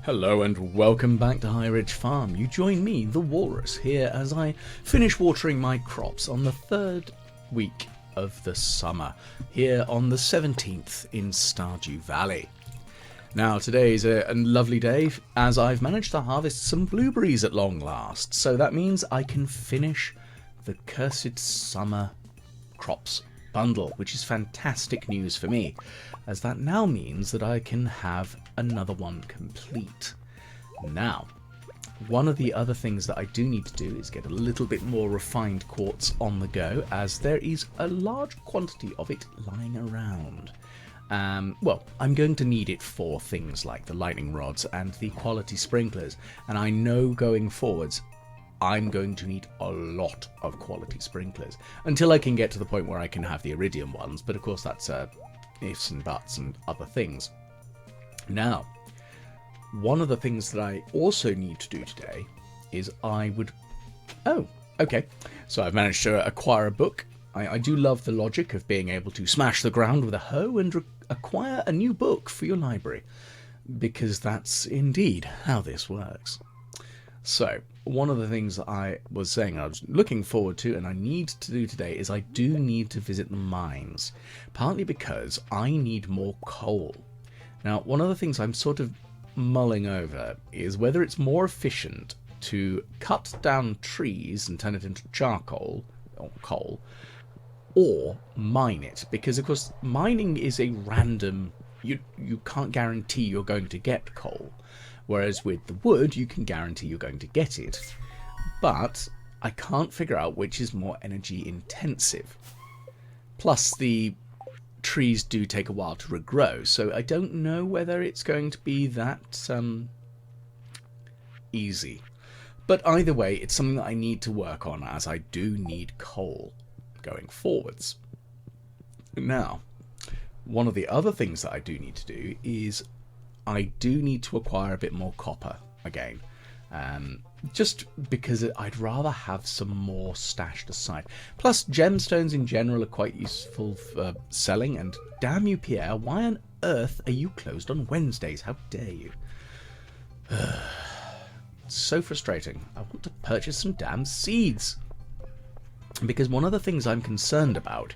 Hello and welcome back to High Ridge Farm. You join me, the Walrus, here as I finish watering my crops on the third week of the summer, here on the 17th in Stardew Valley. Now today's a lovely day as I've managed to harvest some blueberries at long last, so that means I can finish the cursed summer crops bundle, which is fantastic news for me, as that now means that I can have another one complete. Now, one of the other things that I do need to do is get a little bit more refined quartz on the go, as there is a large quantity of it lying around. Well, I'm going to need it for things like the lightning rods and the quality sprinklers, and I know going forwards I'm going to need a lot of quality sprinklers until I can get to the point where I can have the iridium ones, but of course that's ifs and buts and other things. Now, one of the things that I also need to do today is Oh, okay. So I've managed to acquire a book. I do love the logic of being able to smash the ground with a hoe and acquire a new book for your library, because that's indeed how this works. So, one of the things that I was saying I was looking forward to and I need to do today is I do need to visit the mines, partly because I need more coal. Now, one of the things I'm sort of mulling over is whether it's more efficient to cut down trees and turn it into charcoal or coal, or mine it, because of course mining is a random, you can't guarantee you're going to get coal. Whereas with the wood, you can guarantee you're going to get it. But I can't figure out which is more energy intensive. Plus, the trees do take a while to regrow, so I don't know whether it's going to be that easy. But either way, it's something that I need to work on, as I do need coal going forwards. Now, one of the other things that I do need to do is I do need to acquire a bit more copper again, just because I'd rather have some more stashed aside. Plus, gemstones in general are quite useful for selling, and damn you, Pierre, why on earth are you closed on Wednesdays? How dare you? It's so frustrating. I want to purchase some damn seeds. Because one of the things I'm concerned about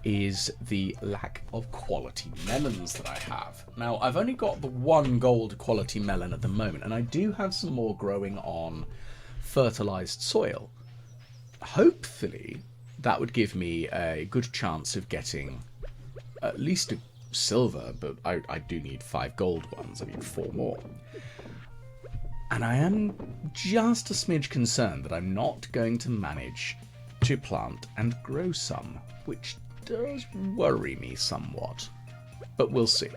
is the lack of quality melons that I have. Now, I've only got the one gold quality melon at the moment, and I do have some more growing on fertilized soil. Hopefully, that would give me a good chance of getting at least a silver, but I do need 5 gold ones. I need 4 more. And I am just a smidge concerned that I'm not going to manage to plant and grow some, which does worry me somewhat, but we'll see.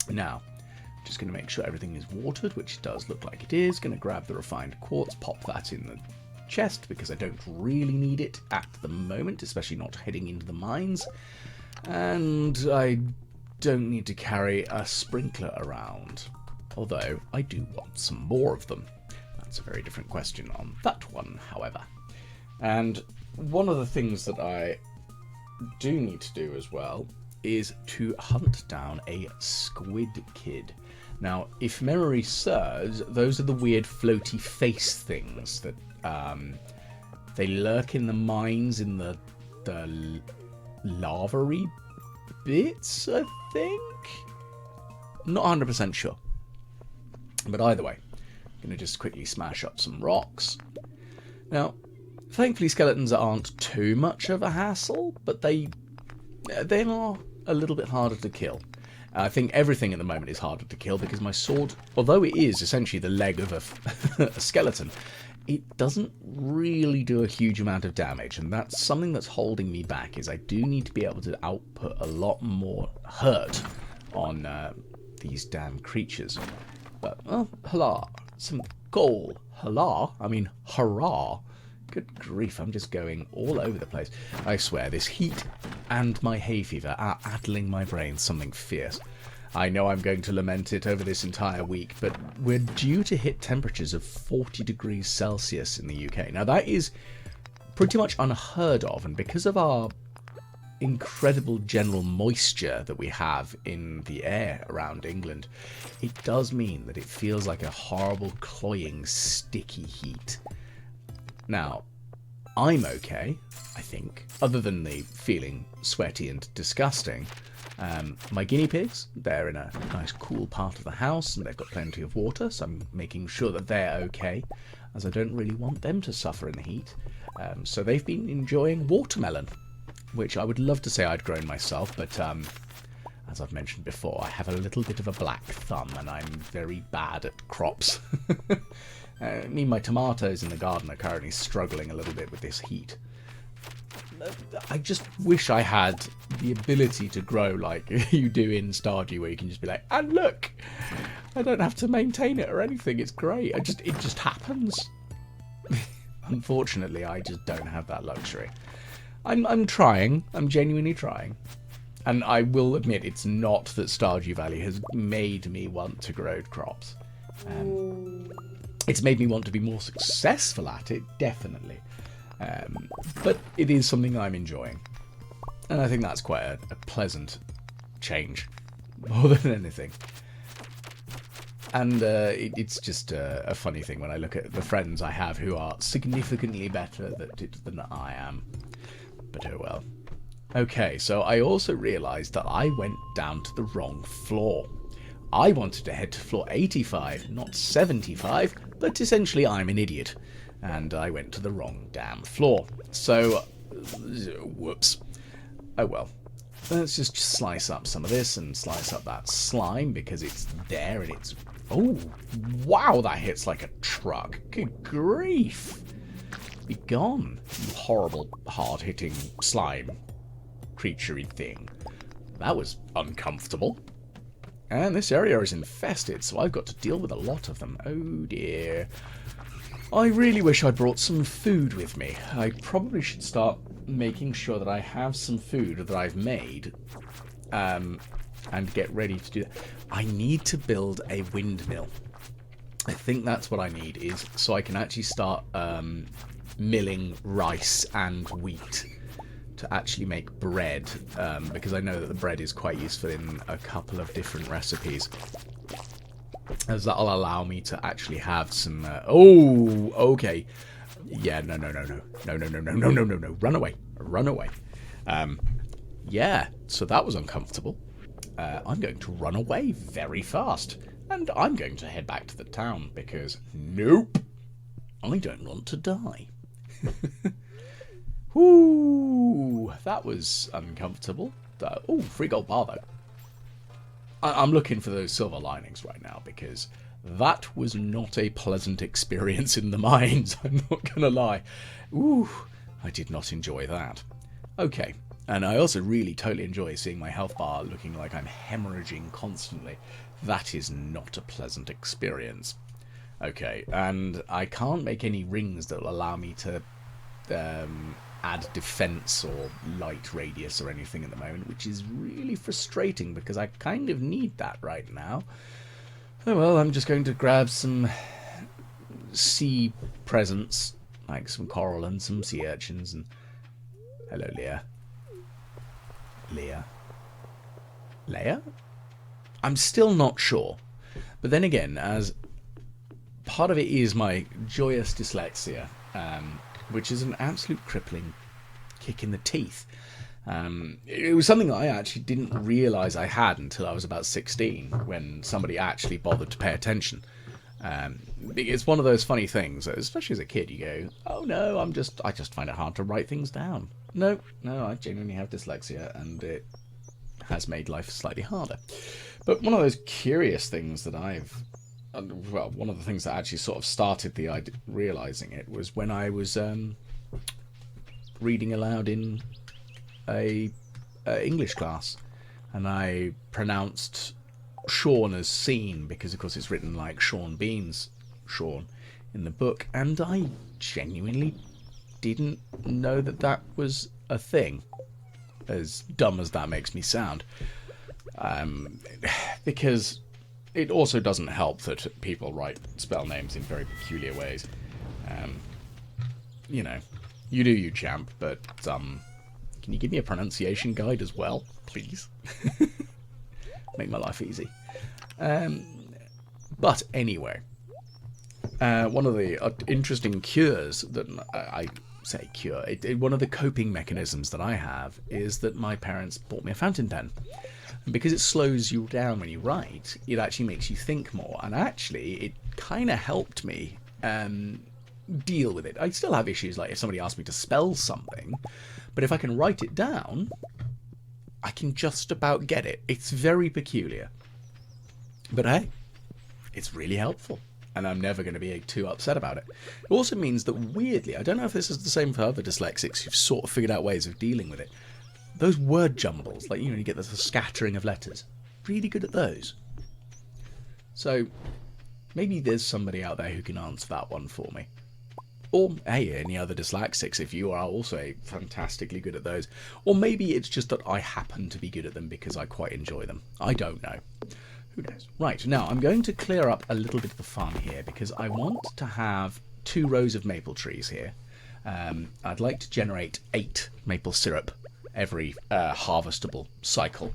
Now, just going to make sure everything is watered, which does look like it is. Going to grab the refined quartz, pop that in the chest, because I don't really need it at the moment, especially not heading into the mines. And I don't need to carry a sprinkler around, although I do want some more of them. That's a very different question on that one, however. And one of the things that I do need to do as well is to hunt down a squid kid. Now, if memory serves, those are the weird floaty face things that they lurk in the mines in the lava-y bits, I think? Not 100% sure. But either way, I'm going to just quickly smash up some rocks. Now, thankfully, skeletons aren't too much of a hassle, but they are a little bit harder to kill. I think everything at the moment is harder to kill because my sword, although it is essentially the leg of a skeleton, it doesn't really do a huge amount of damage, and that's something that's holding me back, is I do need to be able to output a lot more hurt on these damn creatures. But, well, hurrah, some goal. Hurrah? I mean, hurrah. Good grief, I'm just going all over the place. I swear, this heat and my hay fever are addling my brain something fierce. I know I'm going to lament it over this entire week, but we're due to hit temperatures of 40 degrees Celsius in the UK. Now, that is pretty much unheard of, and because of our incredible general moisture that we have in the air around England, it does mean that it feels like a horrible, cloying, sticky heat. Now, I'm okay, I think, other than the feeling sweaty and disgusting. My guinea pigs, they're in a nice cool part of the house and they've got plenty of water, so I'm making sure that they're okay, as I don't really want them to suffer in the heat. So they've been enjoying watermelon, which I would love to say I'd grown myself, but as I've mentioned before, I have a little bit of a black thumb and I'm very bad at crops. My tomatoes in the garden are currently struggling a little bit with this heat. I just wish I had the ability to grow like you do in Stardew, where you can just be like, and look, I don't have to maintain it or anything. It's great. It just happens. Unfortunately, I just don't have that luxury. I'm trying. I'm genuinely trying. And I will admit, it's not that Stardew Valley has made me want to grow crops. It's made me want to be more successful at it, definitely. But it is something I'm enjoying. And I think that's quite a pleasant change, more than anything. And it's just a funny thing when I look at the friends I have who are significantly better at it than I am. But oh well. Okay, so I also realised that I went down to the wrong floor. I wanted to head to floor 85, not 75, but essentially I'm an idiot. And I went to the wrong damn floor. So, whoops. Oh well. Let's just slice up some of this and slice up that slime because it's there and it's... Oh, wow, that hits like a truck. Good grief. Be gone, you horrible, hard-hitting slime creature-y thing. That was uncomfortable. And this area is infested, so I've got to deal with a lot of them. Oh dear. I really wish I'd brought some food with me. I probably should start making sure that I have some food that I've made and get ready to do that. I need to build a windmill. I think that's what I need, is so I can actually start milling rice and wheat to actually make bread, because I know that the bread is quite useful in a couple of different recipes. As that'll allow me to actually have some... oh, okay. Yeah, no. Run away. Yeah, so that was uncomfortable. I'm going to run away very fast. And I'm going to head back to the town because, nope, I don't want to die. Whoo, that was uncomfortable. Oh, free gold bar though. I'm looking for those silver linings right now because that was not a pleasant experience in the mines. I'm not going to lie. Ooh, I did not enjoy that. Okay, and I also really totally enjoy seeing my health bar looking like I'm hemorrhaging constantly. That is not a pleasant experience. Okay, and I can't make any rings that will allow me to add defense or light radius or anything at the moment, which is really frustrating because I kind of need that right now. Oh well, I'm just going to grab some sea presents, like some coral and some sea urchins. And hello, Leah. Leia? I'm still not sure. But then again, as part of it is my joyous dyslexia, which is an absolute crippling kick in the teeth. It was something I actually didn't realise I had until I was about 16, when somebody actually bothered to pay attention. It's one of those funny things, especially as a kid, you go, oh no, I just find it hard to write things down. No, I genuinely have dyslexia, and it has made life slightly harder. But one of those curious things that one of the things that actually sort of started the idea, realising it, was when I was reading aloud in a English class, and I pronounced Sean as seen because, of course, it's written like Sean Bean's Sean in the book, and I genuinely didn't know that that was a thing, as dumb as that makes me sound. Because it also doesn't help that people write spell names in very peculiar ways. You know, you do you, champ, but can Can you give me a pronunciation guide as well, please? Make my life easy. But anyway, one of the interesting cures that I say cure, one of the coping mechanisms that I have is that my parents bought me a fountain pen. And because it slows you down when you write, it actually makes you think more. And actually, it kind of helped me deal with it. I still have issues like if somebody asks me to spell something, but if I can write it down, I can just about get it. It's very peculiar. But hey, it's really helpful. And I'm never going to be too upset about it. It also means that, weirdly, I don't know if this is the same for other dyslexics who've sort of figured out ways of dealing with it. Those word jumbles, like, you know, you get the scattering of letters. Really good at those. So, maybe there's somebody out there who can answer that one for me. Or, hey, any other dyslexics, if you are also fantastically good at those. Or maybe it's just that I happen to be good at them because I quite enjoy them. I don't know. Who knows? Right, now I'm going to clear up a little bit of the farm here because I want to have 2 rows of maple trees here. I'd like to generate 8 maple syrup every harvestable cycle.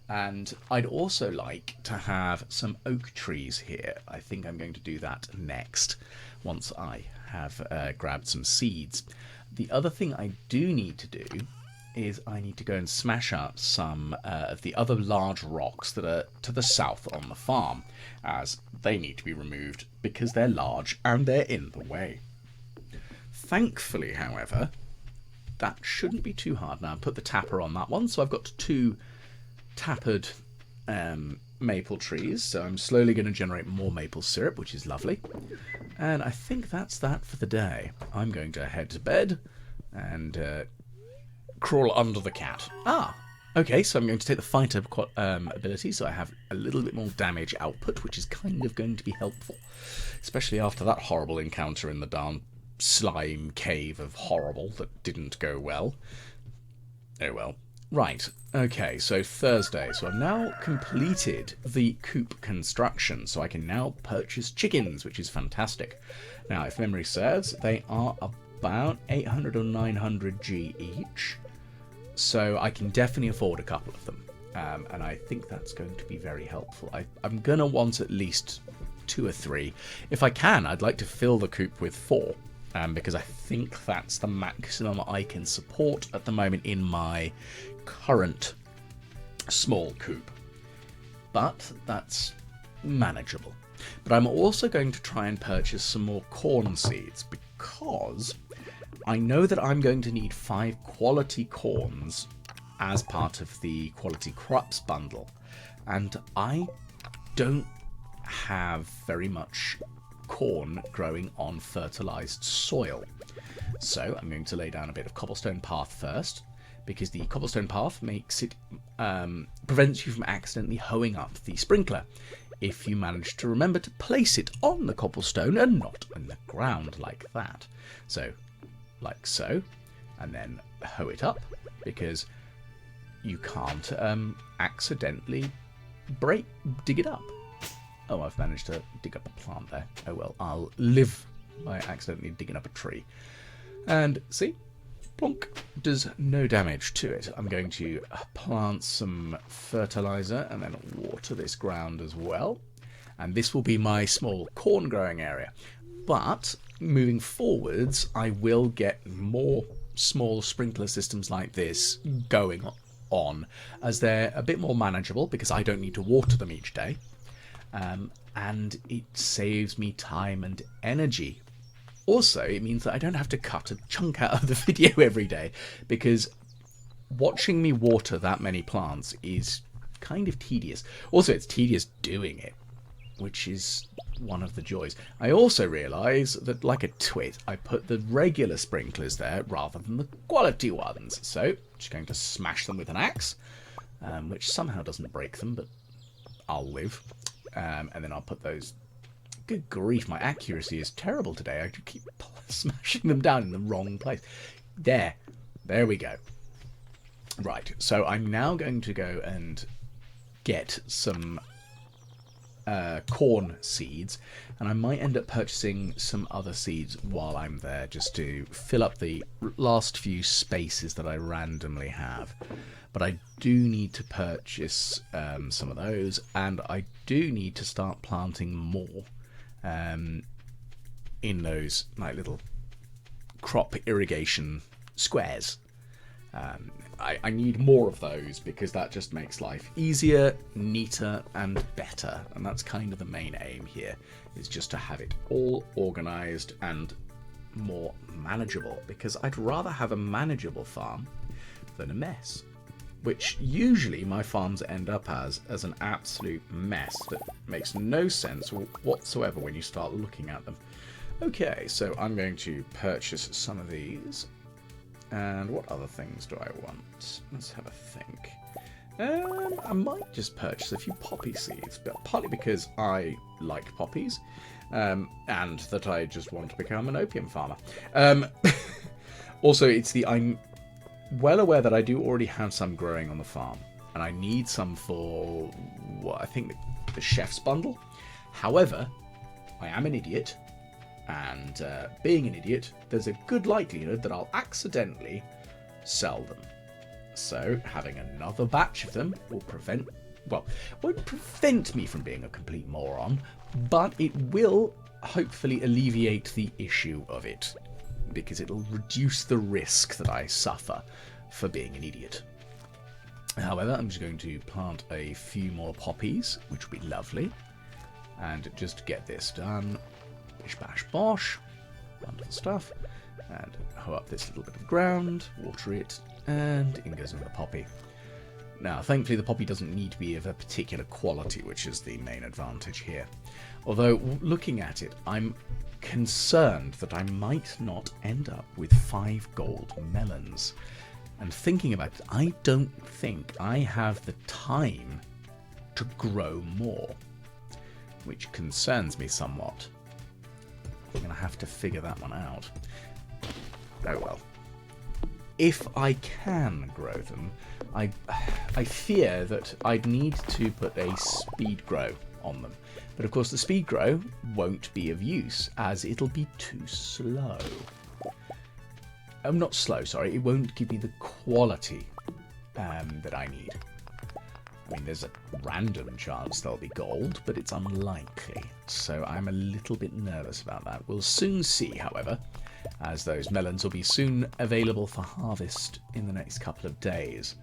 And I'd also like to have some oak trees here. I think I'm going to do that next once I have grabbed some seeds. The other thing I do need to do is I need to go and smash up some of the other large rocks that are to the south on the farm, as they need to be removed because they're large and they're in the way. Thankfully, however, that shouldn't be too hard. Now, I've put the tapper on that one, so I've got 2 tappered maple trees, so I'm slowly going to generate more maple syrup, which is lovely. And I think that's that for the day. I'm going to head to bed and crawl under the cat. Okay, so I'm going to take the fighter ability, so I have a little bit more damage output, which is kind of going to be helpful, especially after that horrible encounter in the darn slime cave of horrible that didn't go well. Oh well. Right, okay, so Thursday. So I've now completed the coop construction, so I can now purchase chickens, which is fantastic. Now, if memory serves, they are about 800 or 900 G each, so I can definitely afford a couple of them, and I think that's going to be very helpful. I'm going to want at least 2 or 3. If I can, I'd like to fill the coop with 4, because I think that's the maximum I can support at the moment in my current small coop. But that's manageable. But I'm also going to try and purchase some more corn seeds, because I know that I'm going to need 5 quality corns as part of the quality crops bundle, and I don't have very much corn growing on fertilized soil. So I'm going to lay down a bit of cobblestone path first, because the cobblestone path makes it prevents you from accidentally hoeing up the sprinkler if you manage to remember to place it on the cobblestone and not in the ground like that. So, like so, and then hoe it up, because you can't accidentally dig it up. Oh, I've managed to dig up a plant there. Oh well, I'll live by accidentally digging up a tree. And see? Plonk. Does no damage to it. I'm going to plant some fertilizer and then water this ground as well. And this will be my small corn growing area. But moving forwards, I will get more small sprinkler systems like this going on, as they're a bit more manageable because I don't need to water them each day. And it saves me time and energy. Also, it means that I don't have to cut a chunk out of the video every day, because watching me water that many plants is kind of tedious. Also, it's tedious doing it, which is one of the joys. I also realise that, like a twit, I put the regular sprinklers there rather than the quality ones. So, I'm just going to smash them with an axe, which somehow doesn't break them, but I'll live. And then I'll put those... Good grief, my accuracy is terrible today. I keep smashing them down in the wrong place. There we go. Right, so I'm now going to go and get some corn seeds, and I might end up purchasing some other seeds while I'm there just to fill up the last few spaces that I randomly have. But I do need to purchase some of those, and I do need to start planting more in those like little crop irrigation squares. I need more of those because that just makes life easier, neater, and better. And that's kind of the main aim here, is just to have it all organized and more manageable, because I'd rather have a manageable farm than a mess, which usually my farms end up as an absolute mess that makes no sense whatsoever when you start looking at them. Okay, so I'm going to purchase some of these. And what other things do I want? Let's have a think. I might just purchase a few poppy seeds, but partly because I like poppies, and that I just want to become an opium farmer. Also, I'm well aware that I do already have some growing on the farm, and I need some for what I think the chef's bundle. However, I am an idiot. And being an idiot, there's a good likelihood that I'll accidentally sell them. So having another batch of them won't prevent me from being a complete moron, but it will hopefully alleviate the issue of it, because it'll reduce the risk that I suffer for being an idiot. However, I'm just going to plant a few more poppies, which will be lovely, and just get this done. Bish bash bosh, wonderful stuff, and hoe up this little bit of ground, water it, and in goes another poppy. Now, thankfully the poppy doesn't need to be of a particular quality, which is the main advantage here. Although, looking at it, I'm concerned that I might not end up with 5 gold melons. And thinking about it, I don't think I have the time to grow more, which concerns me somewhat. I'm going to have to figure that one out. Oh well. If I can grow them, I fear that I'd need to put a speed grow on them. But of course the speed grow won't be of use, as it'll be too slow. Not slow, sorry. It won't give me the quality that I need. I mean, there's a random chance they'll be gold, but it's unlikely, so I'm a little bit nervous about that. We'll soon see, however, as those melons will be soon available for harvest in the next couple of days.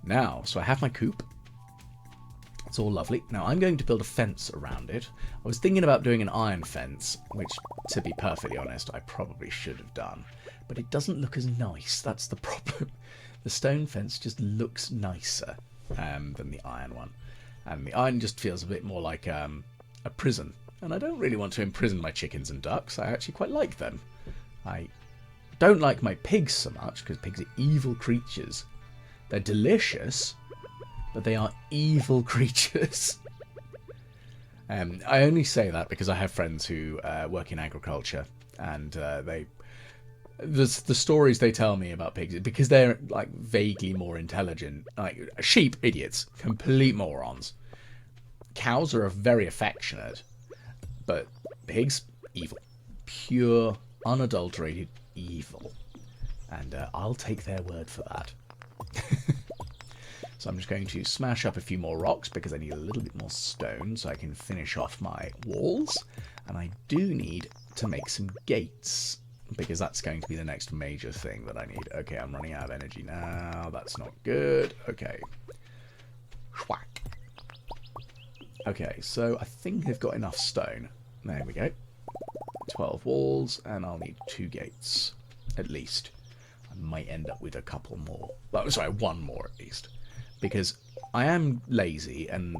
Now, so I have my coop. It's all lovely. Now, I'm going to build a fence around it. I was thinking about doing an iron fence, which, to be perfectly honest, I probably should have done. But it doesn't look as nice. That's the problem. The stone fence just looks nicer than the iron one. And the iron just feels a bit more like a prison. And I don't really want to imprison my chickens and ducks. I actually quite like them. I don't like my pigs so much, because pigs are evil creatures. They're delicious, but they are evil creatures. I only say that because I have friends who work in agriculture, and the stories they tell me about pigs, because they're like vaguely more intelligent. Like sheep, idiots, complete morons. Cows are very affectionate, but pigs, evil, pure, unadulterated evil. And I'll take their word for that. So I'm just going to smash up a few more rocks because I need a little bit more stone so I can finish off my walls. And I do need to make some gates, because that's going to be the next major thing that I need. Okay, I'm running out of energy now. That's not good. Okay. Whack. Okay, so I think I've got enough stone. There we go. 12 walls, and I'll need 2 gates, at least. I might end up with a couple more. Well, sorry, 1 more at least. Because I am lazy, and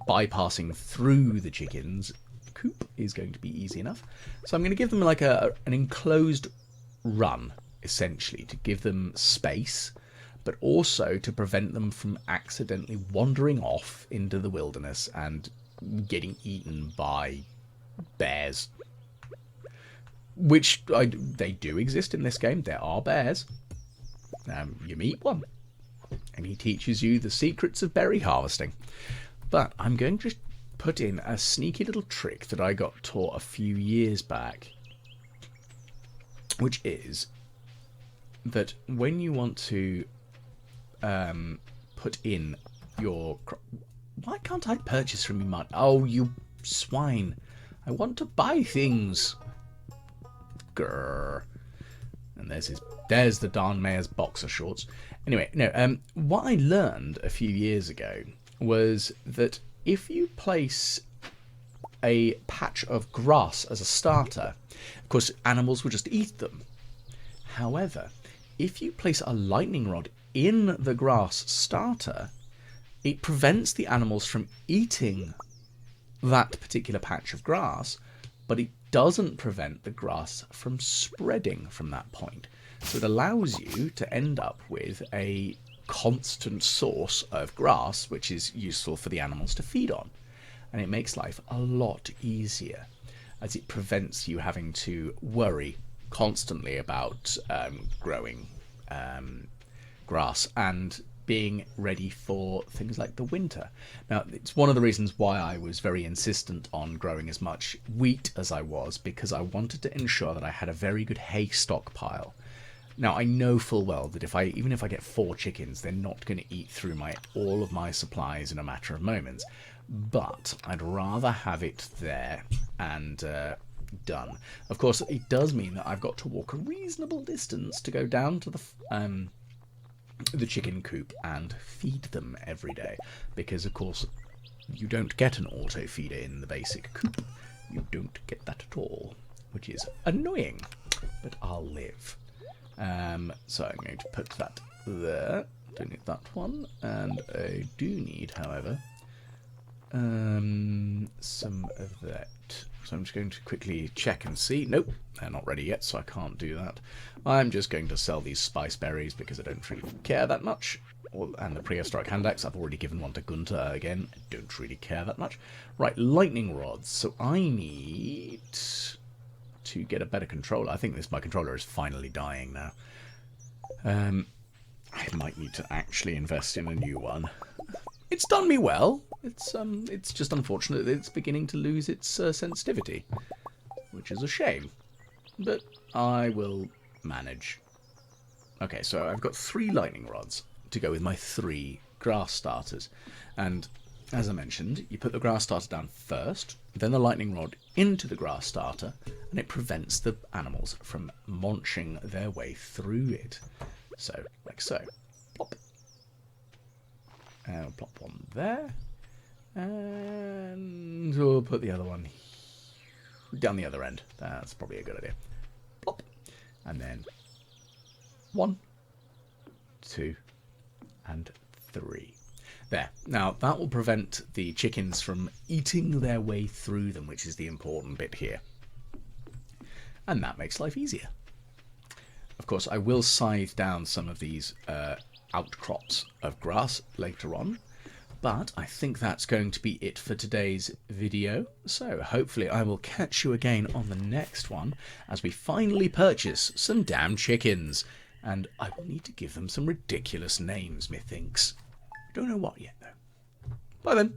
bypassing through the chickens coop is going to be easy enough. So I'm going to give them like an enclosed run, essentially, to give them space, but also to prevent them from accidentally wandering off into the wilderness and getting eaten by bears. Which they do exist in this game. There are bears. You meet one, and he teaches you the secrets of berry harvesting. But I'm going to put in a sneaky little trick that I got taught a few years back, which is that when you want to put in your... Why can't I purchase from you, Mark? Oh, you swine. I want to buy things. Grrr. And there's the darn mayor's boxer shorts. Anyway, no, what I learned a few years ago was that if you place a patch of grass as a starter, of course, animals will just eat them. However, if you place a lightning rod in the grass starter, it prevents the animals from eating that particular patch of grass, but it doesn't prevent the grass from spreading from that point. So it allows you to end up with a constant source of grass, which is useful for the animals to feed on. And it makes life a lot easier, as it prevents you having to worry constantly about growing grass and being ready for things like the winter. Now, it's one of the reasons why I was very insistent on growing as much wheat as I was, because I wanted to ensure that I had a very good hay stockpile. Now, I know full well that even if I get 4 chickens, they're not going to eat through all of my supplies in a matter of moments. But I'd rather have it there and done. Of course, it does mean that I've got to walk a reasonable distance to go down to the chicken coop and feed them every day, because of course you don't get an auto feeder in the basic coop. You don't get that at all, which is annoying, but I'll live. So I'm going to put that there. Don't need that one, and I do need, however, some of that. So I'm just going to quickly check and see. Nope, they're not ready yet, so I can't do that. I'm just going to sell these spice berries because I don't really care that much. And the prehistoric hand axe, I've already given one to Gunter again. I don't really care that much. Right, lightning rods. So I need to get a better controller. I think my controller is finally dying now. I might need to actually invest in a new one. It's done me well. It's just unfortunate that it's beginning to lose its sensitivity, which is a shame. But I will manage. Okay, so I've got 3 lightning rods to go with my 3 grass starters. And as I mentioned, you put the grass starter down first, then the lightning rod into the grass starter, and it prevents the animals from munching their way through it. So, like so. Plop. And we'll plop one there. And we'll put the other one down the other end. That's probably a good idea. Plop. And then 1, 2, and 3. There. Now, that will prevent the chickens from eating their way through them, which is the important bit here. And that makes life easier. Of course, I will scythe down some of these outcrops of grass later on, but I think that's going to be it for today's video. So hopefully I will catch you again on the next one as we finally purchase some damn chickens. And I will need to give them some ridiculous names, methinks. Don't know what yet, though. Bye then.